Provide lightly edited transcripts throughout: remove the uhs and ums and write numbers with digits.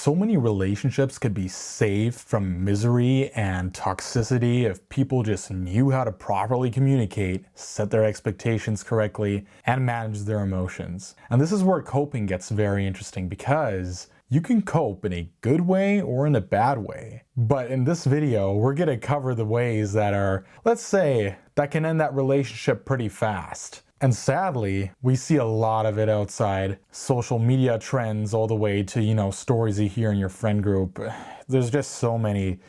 So many relationships could be saved from misery and toxicity if people just knew how to properly communicate, set their expectations correctly, and manage their emotions. And this is where coping gets very interesting because you can cope in a good way or in a bad way. But in this video, we're gonna cover the ways that are, let's say, that can end that relationship pretty fast. And sadly, we see a lot of it outside social media trends all the way to, stories you hear in your friend group. There's just so many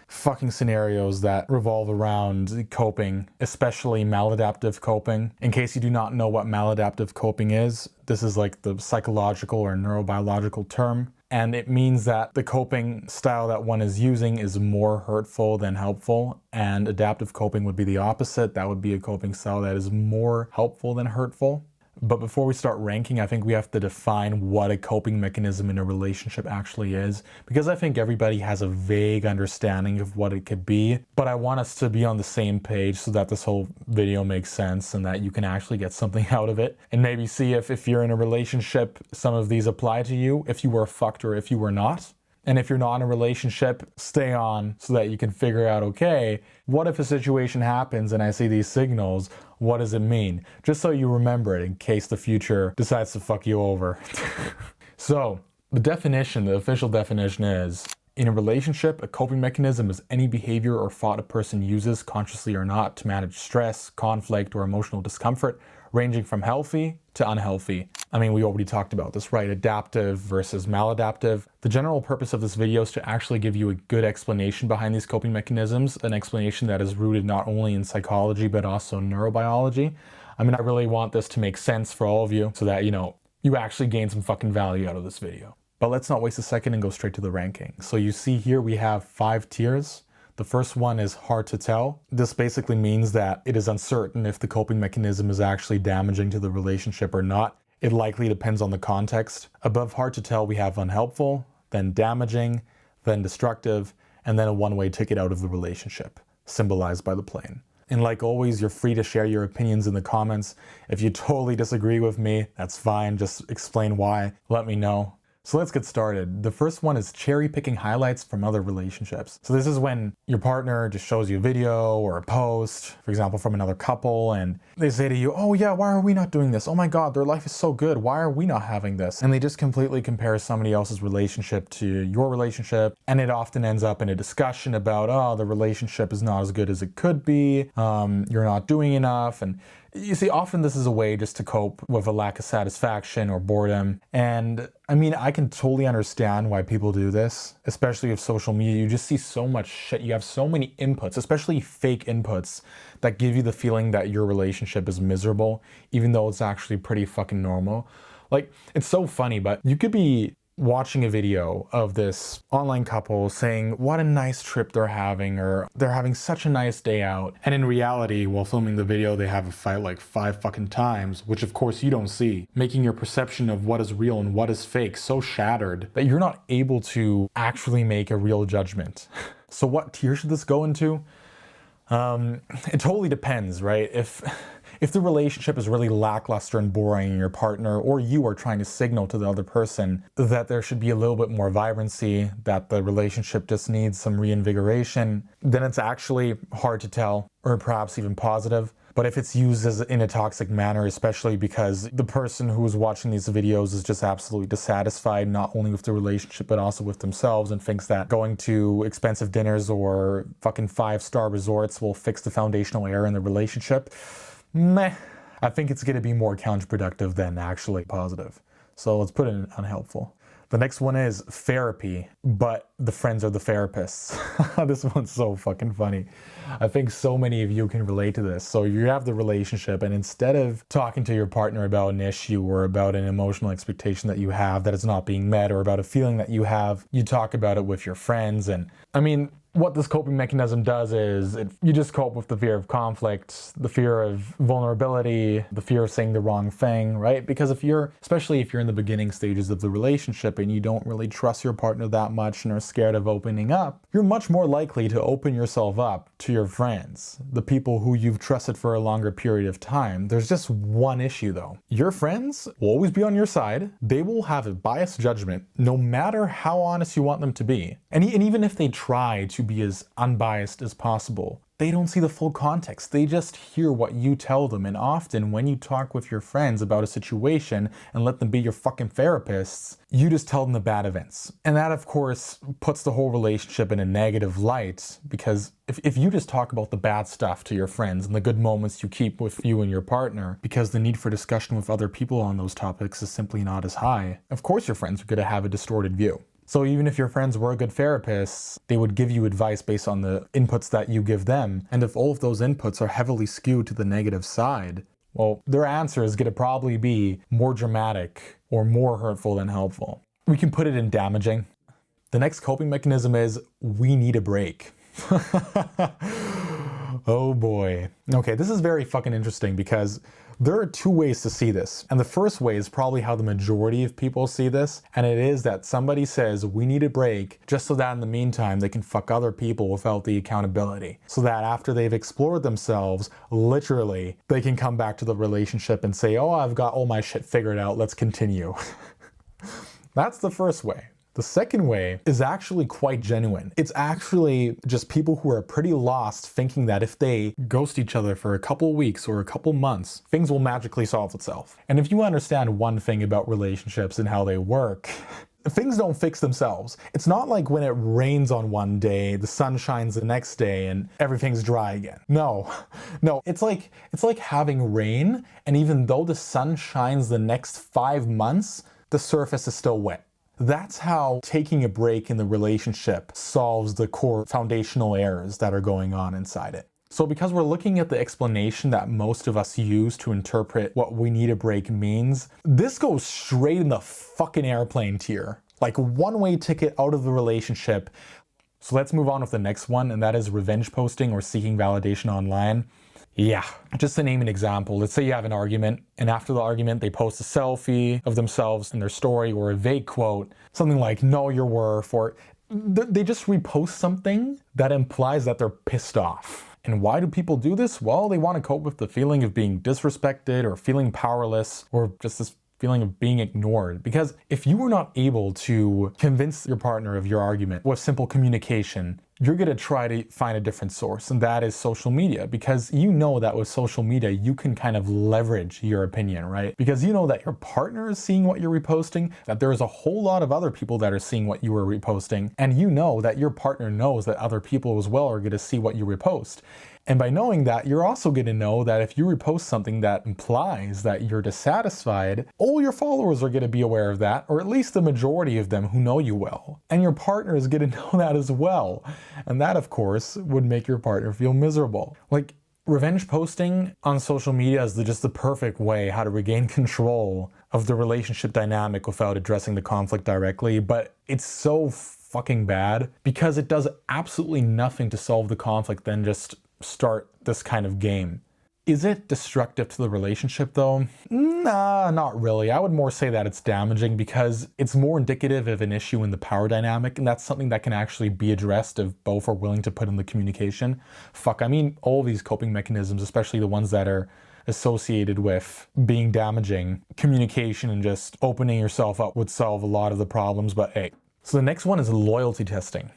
fucking scenarios that revolve around coping, especially maladaptive coping. In case you do not know what maladaptive coping is, this is like the psychological or neurobiological term. And it means that the coping style that one is using is more hurtful than helpful. And adaptive coping would be the opposite. That would be a coping style that is more helpful than hurtful. But before we start ranking, I think we have to define what a coping mechanism in a relationship actually is, because I think everybody has a vague understanding of what it could be. But I want us to be on the same page so that this whole video makes sense and that you can actually get something out of it. And maybe see if you're in a relationship, some of these apply to you, if you were fucked or if you were not. And if you're not in a relationship, stay on so that you can figure out, okay, what if a situation happens and I see these signals? What does it mean? Just so you remember it in case the future decides to fuck you over. So, the official definition is, in a relationship, a coping mechanism is any behavior or thought a person uses, consciously or not, to manage stress, conflict, or emotional discomfort, ranging from healthy to unhealthy. I mean, we already talked about this, right? Adaptive versus maladaptive. The general purpose of this video is to actually give you a good explanation behind these coping mechanisms, an explanation that is rooted not only in psychology, but also neurobiology. I mean, I really want this to make sense for all of you so that, you actually gain some fucking value out of this video. But let's not waste a second and go straight to the ranking. So you see here we have 5 tiers. The first one is hard to tell. This basically means that it is uncertain if the coping mechanism is actually damaging to the relationship or not. It likely depends on the context. Above hard to tell, we have unhelpful, then damaging, then destructive, and then a one-way ticket out of the relationship, symbolized by the plane. And like always, you're free to share your opinions in the comments. If you totally disagree with me, that's fine. Just explain why. Let me know. So let's get started. The first one is cherry picking highlights from other relationships. So this is when your partner just shows you a video or a post, for example, from another couple, and they say to you, oh yeah, why are we not doing this? Oh my God, their life is so good. Why are we not having this? And they just completely compare somebody else's relationship to your relationship. And it often ends up in a discussion about, oh, the relationship is not as good as it could be. You're not doing enough. And you see, often this is a way just to cope with a lack of satisfaction or boredom. And I mean, I can totally understand why people do this, especially with social media. You just see so much shit. You have so many inputs, especially fake inputs, that give you the feeling that your relationship is miserable, even though it's actually pretty fucking normal. Like, it's so funny, but you could be watching a video of this online couple saying what a nice trip they're having, or they're having such a nice day out. And in reality, while filming the video, they have a fight like 5 fucking times, which of course you don't see, making your perception of what is real and what is fake so shattered that you're not able to actually make a real judgment. So what tier should this go into? It totally depends, right? If the relationship is really lackluster and boring and your partner or you are trying to signal to the other person that there should be a little bit more vibrancy, that the relationship just needs some reinvigoration, then it's actually hard to tell, or perhaps even positive. But if it's used in a toxic manner, especially because the person who is watching these videos is just absolutely dissatisfied, not only with the relationship, but also with themselves, and thinks that going to expensive dinners or fucking 5-star resorts will fix the foundational error in the relationship, meh. I think it's going to be more counterproductive than actually positive. So let's put it in unhelpful. The next one is therapy, but the friends are the therapists. This one's so fucking funny. I think so many of you can relate to this. So you have the relationship, and instead of talking to your partner about an issue or about an emotional expectation that you have that is not being met, or about a feeling that you have, you talk about it with your friends. And I mean, what this coping mechanism does is you just cope with the fear of conflict, the fear of vulnerability, the fear of saying the wrong thing, right? Because especially if you're in the beginning stages of the relationship and you don't really trust your partner that much and are scared of opening up, you're much more likely to open yourself up to your friends, the people who you've trusted for a longer period of time. There's just one issue though. Your friends will always be on your side. They will have a biased judgment no matter how honest you want them to be. And even if they try to be as unbiased as possible, they don't see the full context. They just hear what you tell them. And often when you talk with your friends about a situation and let them be your fucking therapists, you just tell them the bad events. And that, of course, puts the whole relationship in a negative light, because if you just talk about the bad stuff to your friends and the good moments you keep with you and your partner, because the need for discussion with other people on those topics is simply not as high, of course your friends are going to have a distorted view. So even if your friends were good therapists, they would give you advice based on the inputs that you give them. And if all of those inputs are heavily skewed to the negative side, well, their answer is going to probably be more dramatic or more hurtful than helpful. We can put it in damaging. The next coping mechanism is we need a break. Oh boy. Okay, this is very fucking interesting because there are two ways to see this. And the first way is probably how the majority of people see this. And it is that somebody says we need a break just so that in the meantime they can fuck other people without the accountability. So that after they've explored themselves, literally, they can come back to the relationship and say, oh, I've got all my shit figured out, let's continue. That's the first way. The second way is actually quite genuine. It's actually just people who are pretty lost thinking that if they ghost each other for a couple weeks or a couple months, things will magically solve itself. And if you understand one thing about relationships and how they work, things don't fix themselves. It's not like when it rains on one day, the sun shines the next day and everything's dry again. No, it's like having rain, and even though the sun shines the next 5 months, the surface is still wet. That's how taking a break in the relationship solves the core foundational errors that are going on inside it. So because we're looking at the explanation that most of us use to interpret what we need a break means, this goes straight in the fucking airplane tier. Like one-way ticket out of the relationship. So let's move on with the next one, and that is revenge posting or seeking validation online. Yeah, just to name an example, let's say you have an argument, and after the argument they post a selfie of themselves in their story or a vague quote, something like know your worth, or they just repost something that implies that they're pissed off. And why do people do this? Well, they want to cope with the feeling of being disrespected or feeling powerless, or just this feeling of being ignored. Because if you were not able to convince your partner of your argument with simple communication, you're going to try to find a different source, and that is social media, because you know that with social media you can kind of leverage your opinion, right? Because you know that your partner is seeing what you're reposting, that there is a whole lot of other people that are seeing what you are reposting, and you know that your partner knows that other people as well are going to see what you repost. And by knowing that, you're also going to know that if you repost something that implies that you're dissatisfied, all your followers are going to be aware of that, or at least the majority of them who know you well. And your partner is going to know that as well. And that, of course, would make your partner feel miserable. Like, revenge posting on social media is just the perfect way how to regain control of the relationship dynamic without addressing the conflict directly, but it's so fucking bad because it does absolutely nothing to solve the conflict than just start this kind of game. Is it destructive to the relationship though? Nah, not really. I would more say that it's damaging because it's more indicative of an issue in the power dynamic, and that's something that can actually be addressed if both are willing to put in the communication. All these coping mechanisms, especially the ones that are associated with being damaging, communication and just opening yourself up would solve a lot of the problems, but hey. So the next one is loyalty testing.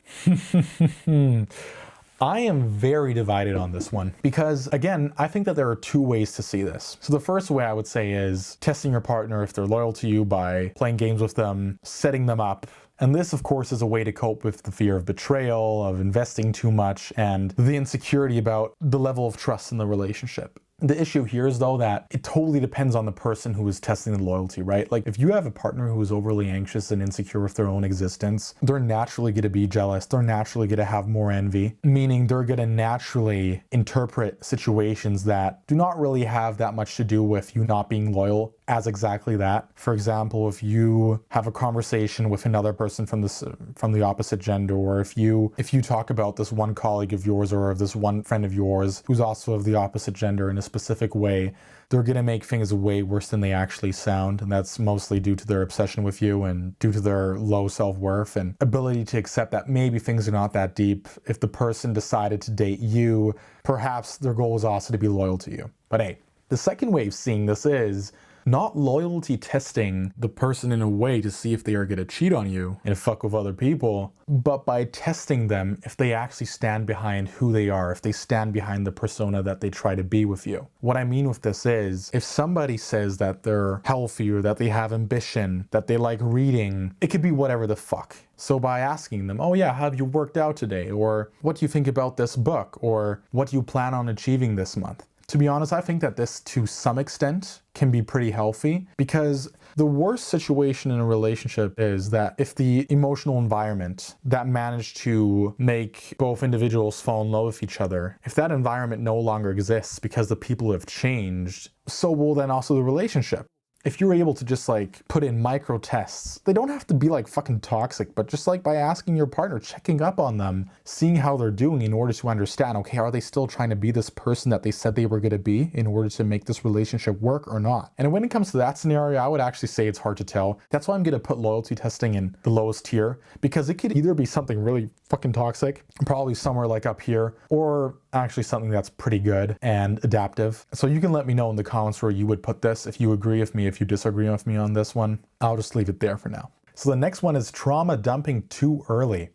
I am very divided on this one because, again, I think that there are two ways to see this. So the first way I would say is testing your partner if they're loyal to you by playing games with them, setting them up. And this, of course, is a way to cope with the fear of betrayal, of investing too much, and the insecurity about the level of trust in the relationship. The issue here is, though, that it totally depends on the person who is testing the loyalty, right? Like, if you have a partner who is overly anxious and insecure with their own existence, they're naturally going to be jealous. They're naturally going to have more envy, meaning they're going to naturally interpret situations that do not really have that much to do with you not being loyal as exactly that. For example, if you have a conversation with another person from the opposite gender, or if you talk about this one colleague of yours or of this one friend of yours who's also of the opposite gender in a specific way, they're going to make things way worse than they actually sound. And that's mostly due to their obsession with you and due to their low self-worth and ability to accept that maybe things are not that deep. If the person decided to date you, perhaps their goal is also to be loyal to you. But hey, the second way of seeing this is not loyalty testing the person in a way to see if they are going to cheat on you and fuck with other people, but by testing them if they actually stand behind who they are, if they stand behind the persona that they try to be with you. What I mean with this is, if somebody says that they're healthy or that they have ambition, that they like reading, it could be whatever the fuck. So by asking them, oh yeah, have you worked out today? Or what do you think about this book? Or what do you plan on achieving this month? To be honest, I think that this, to some extent, can be pretty healthy, because the worst situation in a relationship is that if the emotional environment that managed to make both individuals fall in love with each other, if that environment no longer exists because the people have changed, so will then also the relationship. If you're able to just like put in micro tests, they don't have to be like fucking toxic, but just like by asking your partner, checking up on them, seeing how they're doing in order to understand, okay, are they still trying to be this person that they said they were going to be in order to make this relationship work or not? And when it comes to that scenario, I would actually say it's hard to tell. That's why I'm going to put loyalty testing in the lowest tier, because it could either be something really fucking toxic, probably somewhere like up here, or actually something that's pretty good and adaptive. So you can let me know in the comments where you would put this, if you agree with me, if you disagree with me on this one. I'll just leave it there for now. So the next one is trauma dumping too early.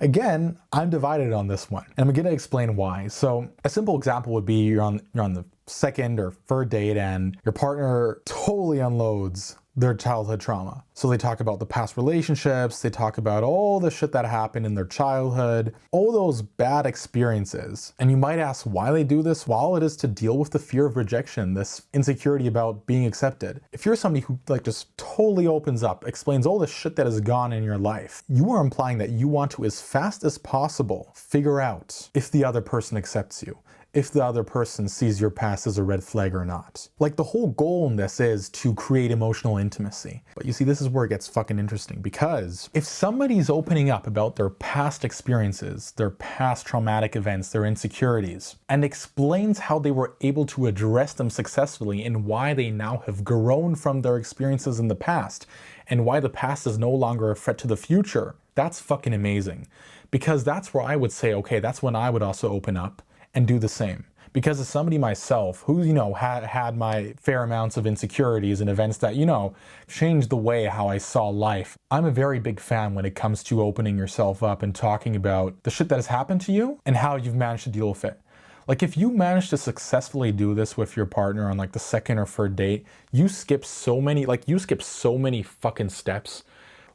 Again, I'm divided on this one, and I'm going to explain why. So a simple example would be you're on the second or third date and your partner totally unloads their childhood trauma. So they talk about the past relationships, they talk about all the shit that happened in their childhood, all those bad experiences. And you might ask why they do this. While it is to deal with the fear of rejection, this insecurity about being accepted. If you're somebody who like just totally opens up, explains all the shit that has gone in your life, you are implying that you want to, as fast as possible, figure out if the other person accepts you, if the other person sees your past as a red flag or not. Like, the whole goal in this is to create emotional intimacy. But you see, this is where it gets fucking interesting, because if somebody's opening up about their past experiences, their past traumatic events, their insecurities, and explains how they were able to address them successfully and why they now have grown from their experiences in the past, and why the past is no longer a threat to the future, that's fucking amazing. Because that's where I would say, okay, that's when I would also open up and do the same. Because as somebody myself who, had my fair amounts of insecurities and events that, changed the way how I saw life, I'm a very big fan when it comes to opening yourself up and talking about the shit that has happened to you and how you've managed to deal with it. Like, if you manage to successfully do this with your partner on like the second or third date, you skip so many fucking steps.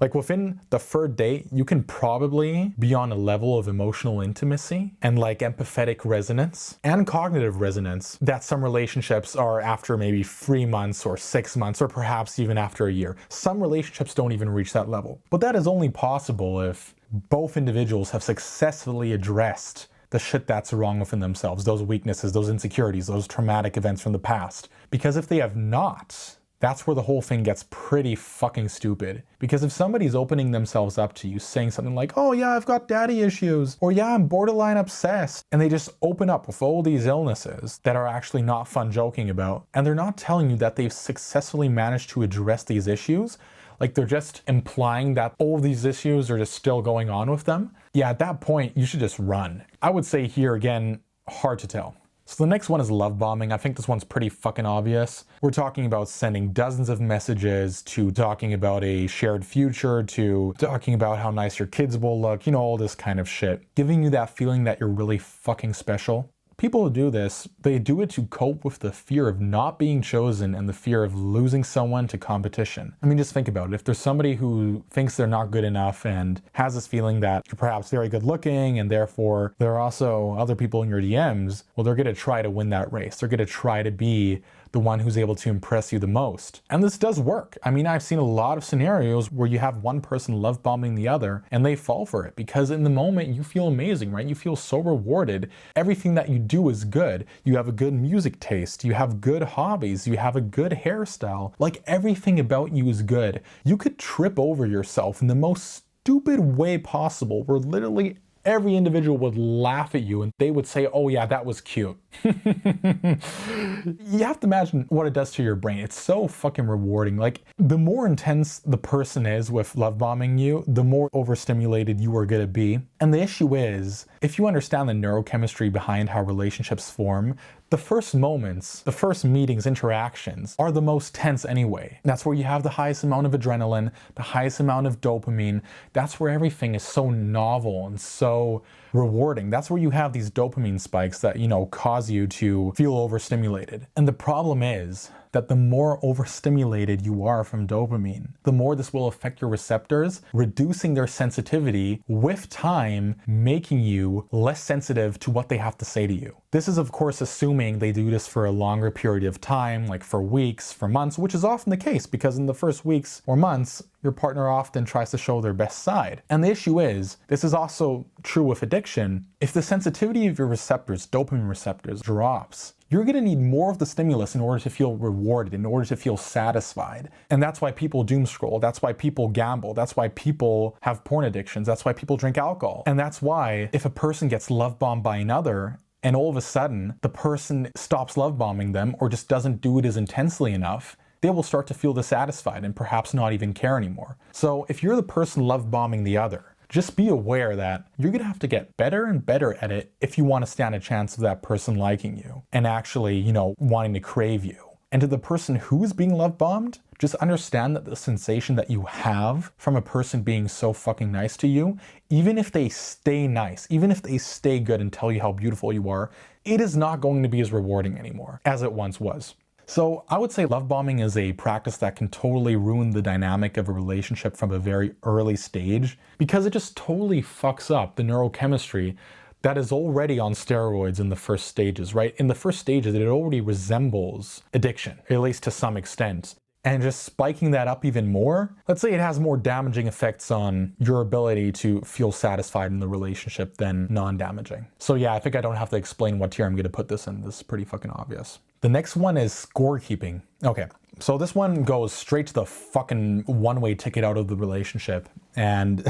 Like, within the third date, you can probably be on a level of emotional intimacy and like empathetic resonance and cognitive resonance that some relationships are after maybe 3 months or 6 months, or perhaps even after a year. Some relationships don't even reach that level. But that is only possible if both individuals have successfully addressed the shit that's wrong within themselves, those weaknesses, those insecurities, those traumatic events from the past. Because if they have not, that's where the whole thing gets pretty fucking stupid. Because if somebody's opening themselves up to you, saying something like, oh yeah, I've got daddy issues, or yeah, I'm borderline obsessed, and they just open up with all these illnesses that are actually not fun joking about, and they're not telling you that they've successfully managed to address these issues, like they're just implying that all of these issues are just still going on with them, yeah, at that point, you should just run. I would say here again, hard to tell. So the next one is love bombing. I think this one's pretty fucking obvious. We're talking about sending dozens of messages, to talking about a shared future, to talking about how nice your kids will look, all this kind of shit. Giving you that feeling that you're really fucking special. People who do this, they do it to cope with the fear of not being chosen and the fear of losing someone to competition. I mean, just think about it. If there's somebody who thinks they're not good enough and has this feeling that you're perhaps very good looking and therefore there are also other people in your DMs, well, they're going to try to win that race. They're going to try to be the one who's able to impress you the most. And this does work. I mean, I've seen a lot of scenarios where you have one person love bombing the other and they fall for it because in the moment you feel amazing, right? You feel so rewarded. Everything that you do is good. You have a good music taste. You have good hobbies. You have a good hairstyle. Like everything about you is good. You could trip over yourself in the most stupid way possible where literally every individual would laugh at you and they would say, oh yeah, that was cute. You have to imagine what it does to your brain. It's so fucking rewarding. Like the more intense the person is with love bombing you, the more overstimulated you are gonna be. And the issue is, if you understand the neurochemistry behind how relationships form, the first moments, the first meetings, interactions are the most tense anyway. That's where you have the highest amount of adrenaline, the highest amount of dopamine. That's where everything is so novel and so rewarding. That's where you have these dopamine spikes that, cause you to feel overstimulated. And the problem is that the more overstimulated you are from dopamine, the more this will affect your receptors, reducing their sensitivity with time, making you less sensitive to what they have to say to you. This is of course assuming they do this for a longer period of time, like for weeks, for months, which is often the case because in the first weeks or months, your partner often tries to show their best side. And the issue is, this is also true with addiction, if the sensitivity of your receptors, dopamine receptors, drops, you're gonna need more of the stimulus in order to feel rewarded, in order to feel satisfied. And that's why people doom scroll, that's why people gamble, that's why people have porn addictions, that's why people drink alcohol. And that's why if a person gets love bombed by another, and all of a sudden the person stops love bombing them or just doesn't do it as intensely enough, they will start to feel dissatisfied and perhaps not even care anymore. So if you're the person love bombing the other, just be aware that you're gonna have to get better and better at it if you want to stand a chance of that person liking you and actually, wanting to crave you. And to the person who is being love bombed, just understand that the sensation that you have from a person being so fucking nice to you, even if they stay nice, even if they stay good and tell you how beautiful you are, it is not going to be as rewarding anymore as it once was. So I would say love bombing is a practice that can totally ruin the dynamic of a relationship from a very early stage because it just totally fucks up the neurochemistry that is already on steroids in the first stages, right? In the first stages, it already resembles addiction, at least to some extent. And just spiking that up even more, let's say it has more damaging effects on your ability to feel satisfied in the relationship than non-damaging. So yeah, I think I don't have to explain what tier I'm gonna put this in. This is pretty fucking obvious. The next one is scorekeeping. Okay, so this one goes straight to the fucking one-way ticket out of the relationship. And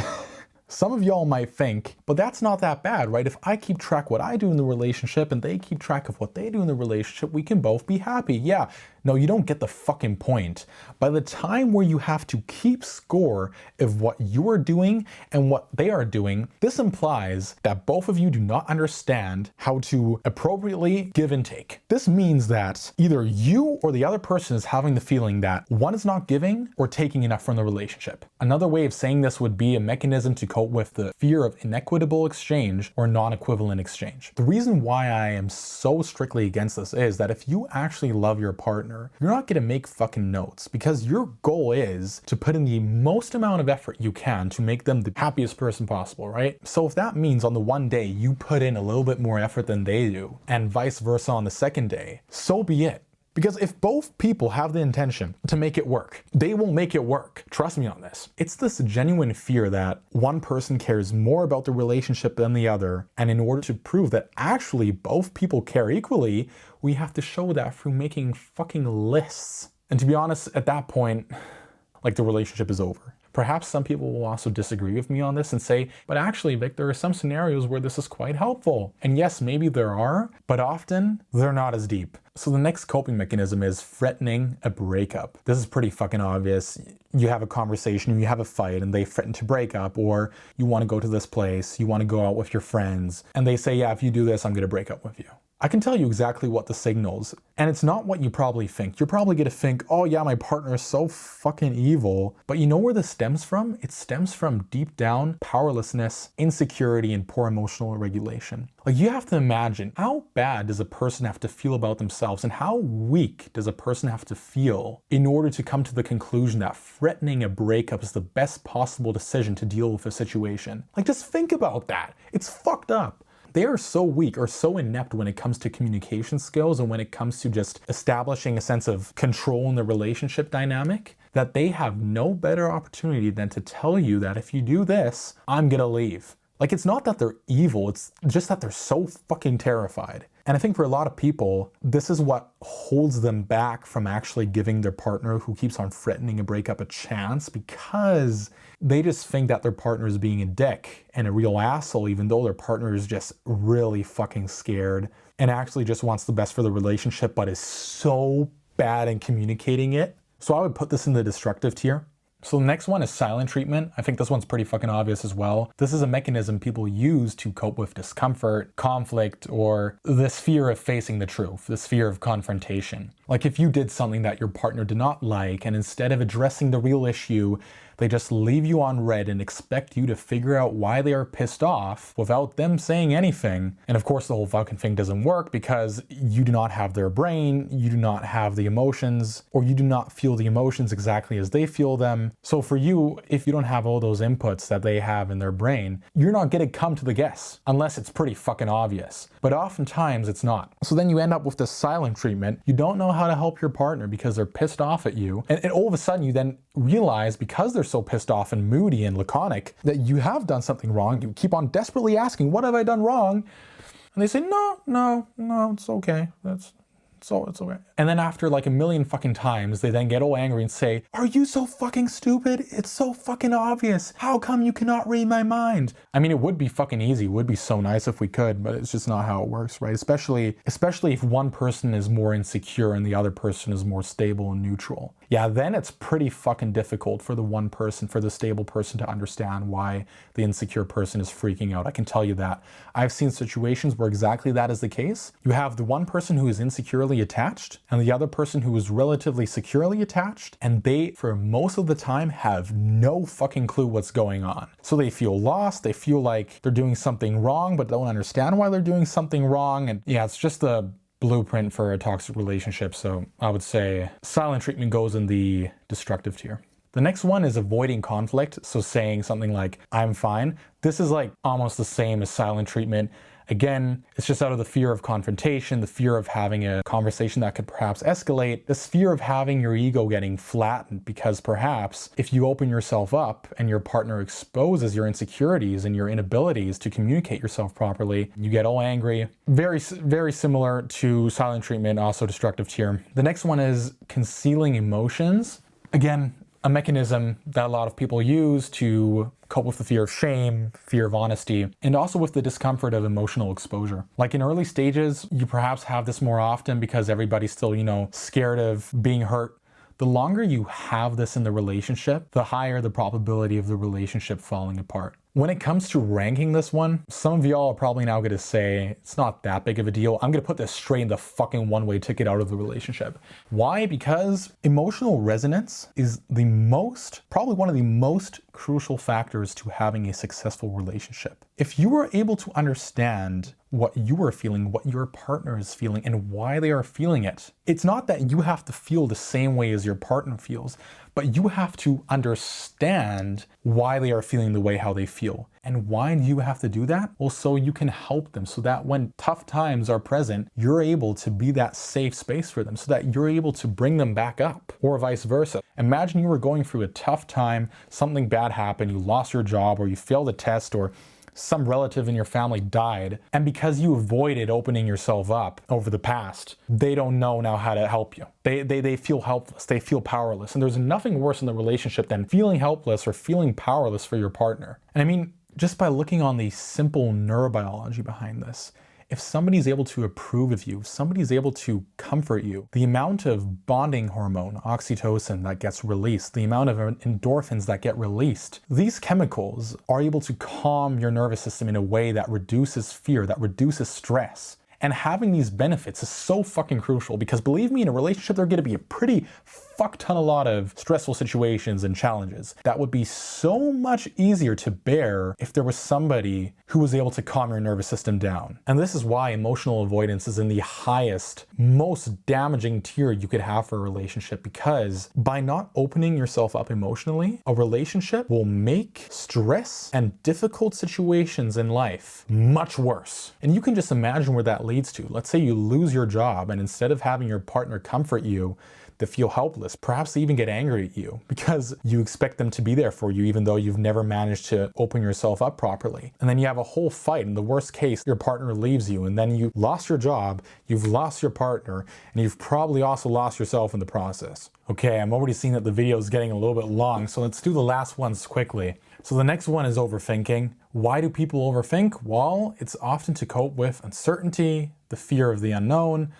some of y'all might think, but that's not that bad, right? If I keep track what I do in the relationship and they keep track of what they do in the relationship, we can both be happy. Yeah, no, you don't get the fucking point. By the time where you have to keep score of what you are doing and what they are doing, this implies that both of you do not understand how to appropriately give and take. This means that either you or the other person is having the feeling that one is not giving or taking enough from the relationship. Another way of saying this would be a mechanism to cope with the fear of inequitable exchange or non-equivalent exchange. The reason why I am so strictly against this is that if you actually love your partner, you're not gonna make fucking notes because your goal is to put in the most amount of effort you can to make them the happiest person possible, right? So if that means on the one day you put in a little bit more effort than they do and vice versa on the second day, so be it. Because if both people have the intention to make it work, they will make it work. Trust me on this. It's this genuine fear that one person cares more about the relationship than the other, and in order to prove that actually both people care equally, we have to show that through making fucking lists. And to be honest, at that point, like the relationship is over. Perhaps some people will also disagree with me on this and say, but actually, Vic, there are some scenarios where this is quite helpful. And yes, maybe there are, but often they're not as deep. So the next coping mechanism is threatening a breakup. This is pretty fucking obvious. You have a conversation, you have a fight, and they threaten to break up, or you want to go to this place, you want to go out with your friends, and they say, yeah, if you do this, I'm going to break up with you. I can tell you exactly what the signals, and it's not what you probably think. You're probably gonna think, oh yeah, my partner is so fucking evil. But you know where this stems from? It stems from deep down powerlessness, insecurity, and poor emotional regulation. Like you have to imagine, how bad does a person have to feel about themselves and how weak does a person have to feel in order to come to the conclusion that threatening a breakup is the best possible decision to deal with a situation? Like just think about that. It's fucked up. they are so weak or so inept when it comes to communication skills and when it comes to just establishing a sense of control in the relationship dynamic that they have no better opportunity than to tell you that if you do this, I'm gonna leave. Like, it's not that they're evil, it's just that they're so fucking terrified. And I think for a lot of people, this is what holds them back from actually giving their partner who keeps on threatening a breakup a chance, because they just think that their partner is being a dick and a real asshole, even though their partner is just really fucking scared and actually just wants the best for the relationship, but is so bad in communicating it. So I would put this in the destructive tier. So the next one is silent treatment. I think this one's pretty fucking obvious as well. This is a mechanism people use to cope with discomfort, conflict, or this fear of facing the truth, this fear of confrontation. Like, if you did something that your partner did not like, and instead of addressing the real issue, they just leave you on red and expect you to figure out why they are pissed off without them saying anything. And of course, the whole fucking thing doesn't work because you do not have their brain, you do not have the emotions, or you do not feel the emotions exactly as they feel them. So for you, if you don't have all those inputs that they have in their brain, you're not gonna come to the guess unless it's pretty fucking obvious. But oftentimes it's not. So then you end up with this silent treatment. You don't know how to help your partner because they're pissed off at you. And all of a sudden you then realize, because they're so pissed off and moody and laconic, that you have done something wrong. You keep on desperately asking, what have I done wrong? And they say, no, it's okay. It's okay. And then after like a million fucking times, they then get all angry and say, are you so fucking stupid? It's so fucking obvious. How come you cannot read my mind? I mean, it would be fucking easy. It would be so nice if we could, but it's just not how it works, right? Especially if one person is more insecure and the other person is more stable and neutral. Yeah, then it's pretty fucking difficult for the stable person to understand why the insecure person is freaking out. I can tell you that. I've seen situations where exactly that is the case. You have the one person who is insecurely attached and the other person who is relatively securely attached, and they, for most of the time, have no fucking clue what's going on. So they feel lost, they feel like they're doing something wrong, but don't understand why they're doing something wrong. And yeah, it's just a blueprint for a toxic relationship. So I would say silent treatment goes in the destructive tier. The next one is avoiding conflict. So saying something like, I'm fine. This is like almost the same as silent treatment. Again, it's just out of the fear of confrontation, the fear of having a conversation that could perhaps escalate, this fear of having your ego getting flattened, because perhaps if you open yourself up and your partner exposes your insecurities and your inabilities to communicate yourself properly, you get all angry. Very, very similar to silent treatment, also destructive tier. The next one is concealing emotions. Again, a mechanism that a lot of people use to cope with the fear of shame, fear of honesty, and also with the discomfort of emotional exposure. Like in early stages, you perhaps have this more often because everybody's still, scared of being hurt. The longer you have this in the relationship, the higher the probability of the relationship falling apart. When it comes to ranking this one, some of y'all are probably now gonna say, it's not that big of a deal. I'm gonna put this straight in the fucking one-way ticket out of the relationship. Why? Because emotional resonance is probably one of the most crucial factors to having a successful relationship. If you are able to understand what you are feeling, what your partner is feeling, and why they are feeling it, it's not that you have to feel the same way as your partner feels, but you have to understand why they are feeling the way how they feel. And why do you have to do that? Well, so you can help them, so that when tough times are present, you're able to be that safe space for them, so that you're able to bring them back up, or vice versa. Imagine you were going through a tough time, something bad happened, you lost your job, or you failed a test, or some relative in your family died, and because you avoided opening yourself up over the past, they don't know now how to help you. They feel helpless, they feel powerless, and there's nothing worse in the relationship than feeling helpless or feeling powerless for your partner. And I mean, just by looking on the simple neurobiology behind this, if somebody's able to approve of you, if somebody's able to comfort you, the amount of bonding hormone, oxytocin, that gets released, the amount of endorphins that get released, these chemicals are able to calm your nervous system in a way that reduces fear, that reduces stress. And having these benefits is so fucking crucial, because believe me, in a relationship, they're gonna be a pretty fuck ton a lot of stressful situations and challenges that would be so much easier to bear if there was somebody who was able to calm your nervous system down. And this is why emotional avoidance is in the highest, most damaging tier you could have for a relationship, because by not opening yourself up emotionally, a relationship will make stress and difficult situations in life much worse. And you can just imagine where that leads to. Let's say you lose your job, and instead of having your partner comfort you, they feel helpless. Perhaps they even get angry at you because you expect them to be there for you even though you've never managed to open yourself up properly. And then you have a whole fight. In the worst case, your partner leaves you, and then you lost your job, you've lost your partner, and you've probably also lost yourself in the process. Okay, I'm already seeing that the video is getting a little bit long, so let's do the last ones quickly. So the next one is overthinking. Why do people overthink? Well, it's often to cope with uncertainty, the fear of the unknown,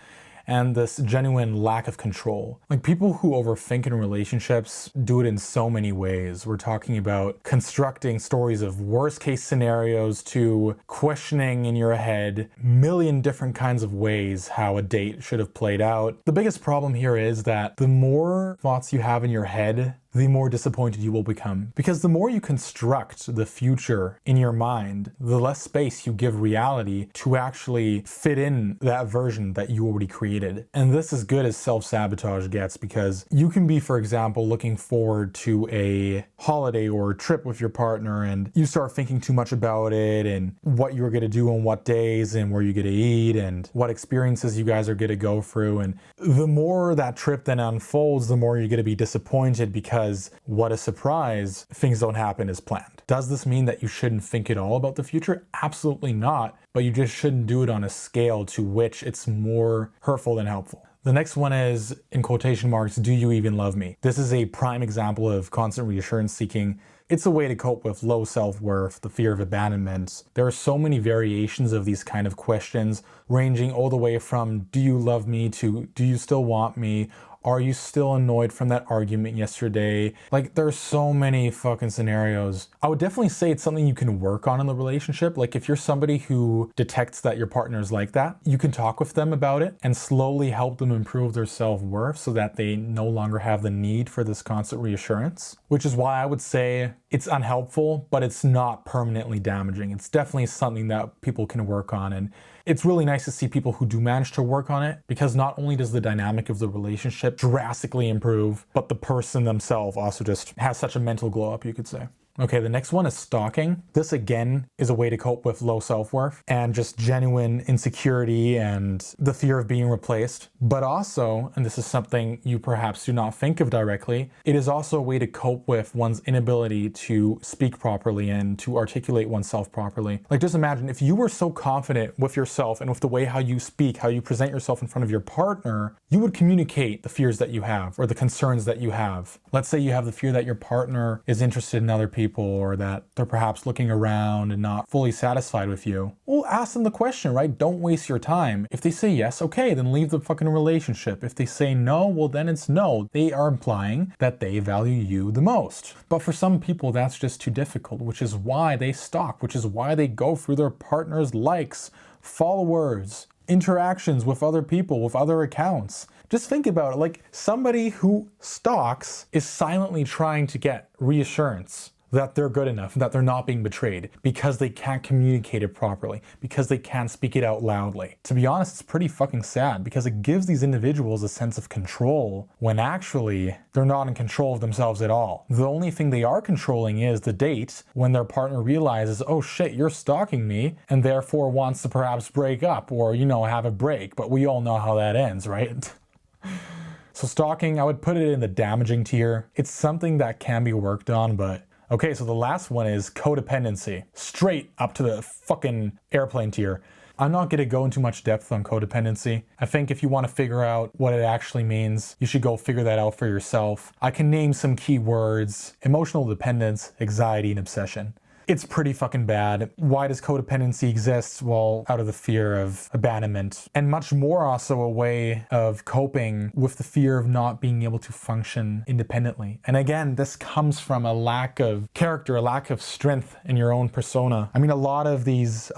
and this genuine lack of control. Like, people who overthink in relationships do it in so many ways. We're talking about constructing stories of worst case scenarios to questioning in your head million different kinds of ways how a date should have played out. The biggest problem here is that the more thoughts you have in your head, the more disappointed you will become. Because the more you construct the future in your mind, the less space you give reality to actually fit in that version that you already created. And this is as good as self-sabotage gets, because you can be, for example, looking forward to a holiday or a trip with your partner, and you start thinking too much about it and what you're gonna do on what days and where you're gonna eat and what experiences you guys are gonna go through. And the more that trip then unfolds, the more you're gonna be disappointed, because what a surprise, things don't happen as planned. Does this mean that you shouldn't think at all about the future? Absolutely not, but you just shouldn't do it on a scale to which it's more hurtful than helpful. The next one is, in quotation marks, do you even love me? This is a prime example of constant reassurance seeking. It's a way to cope with low self-worth, the fear of abandonment. There are so many variations of these kind of questions, ranging all the way from do you love me to do you still want me? Are you still annoyed from that argument yesterday? Like, there's so many fucking scenarios. I would definitely say it's something you can work on in the relationship. Like, if you're somebody who detects that your partner is like that, you can talk with them about it and slowly help them improve their self-worth so that they no longer have the need for this constant reassurance. Which is why I would say it's unhelpful, but it's not permanently damaging. It's definitely something that people can work on. And it's really nice to see people who do manage to work on it, because not only does the dynamic of the relationship drastically improve, but the person themselves also just has such a mental glow up, you could say. Okay, the next one is stalking. This again is a way to cope with low self-worth and just genuine insecurity and the fear of being replaced. But also, and this is something you perhaps do not think of directly, it is also a way to cope with one's inability to speak properly and to articulate oneself properly. Like, just imagine if you were so confident with yourself and with the way how you speak, how you present yourself in front of your partner, you would communicate the fears that you have or the concerns that you have. Let's say you have the fear that your partner is interested in other people, or that they're perhaps looking around and not fully satisfied with you. Well, ask them the question, right? Don't waste your time. If they say yes, okay, then leave the fucking relationship. If they say no, well, then it's no. They are implying that they value you the most. But for some people, that's just too difficult, which is why they stalk, which is why they go through their partner's likes, followers, interactions with other people, with other accounts. Just think about it. Like, somebody who stalks is silently trying to get reassurance that they're good enough, that they're not being betrayed, because they can't communicate it properly, because they can't speak it out loudly. To be honest, it's pretty fucking sad, because it gives these individuals a sense of control when actually they're not in control of themselves at all. The only thing they are controlling is the date when their partner realizes, oh shit, you're stalking me, and therefore wants to perhaps break up or, have a break. But we all know how that ends, right? So stalking, I would put it in the damaging tier. It's something that can be worked on, but okay, so the last one is codependency. Straight up to the fucking airplane tier. I'm not going to go into much depth on codependency. I think if you want to figure out what it actually means, you should go figure that out for yourself. I can name some key words: emotional dependence, anxiety, and obsession. it's pretty fucking bad. Why does codependency exist? Well, out of the fear of abandonment, and much more also a way of coping with the fear of not being able to function independently. And again, this comes from a lack of character, a lack of strength in your own persona. I mean, a lot of these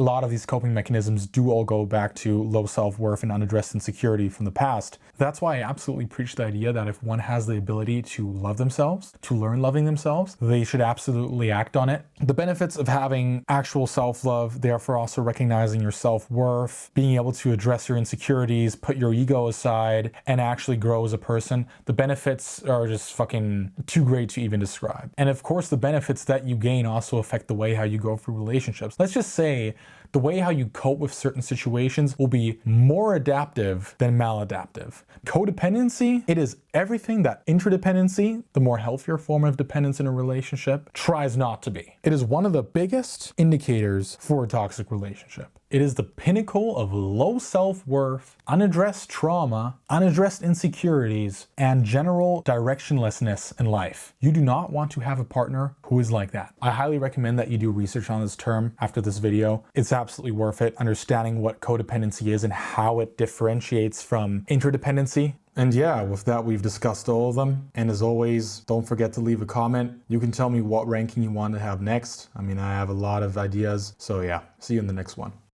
coping mechanisms do all go back to low self-worth and unaddressed insecurity from the past. That's why I absolutely preach the idea that if one has the ability to love themselves, to learn loving themselves, they should absolutely act on it. The benefits of having actual self-love, therefore also recognizing your self-worth, being able to address your insecurities, put your ego aside, and actually grow as a person, the benefits are just fucking too great to even describe. And of course, the benefits that you gain also affect the way how you go through relationships. Let's just say the way how you cope with certain situations will be more adaptive than maladaptive. Codependency, it is everything that interdependency, the more healthier form of dependence in a relationship, tries not to be. It is one of the biggest indicators for a toxic relationship. It is the pinnacle of low self-worth, unaddressed trauma, unaddressed insecurities, and general directionlessness in life. You do not want to have a partner who is like that. I highly recommend that you do research on this term after this video. It's absolutely worth it, understanding what codependency is and how it differentiates from interdependency. And yeah, with that, we've discussed all of them. And as always, don't forget to leave a comment. You can tell me what ranking you want to have next. I mean, I have a lot of ideas. So yeah, see you in the next one.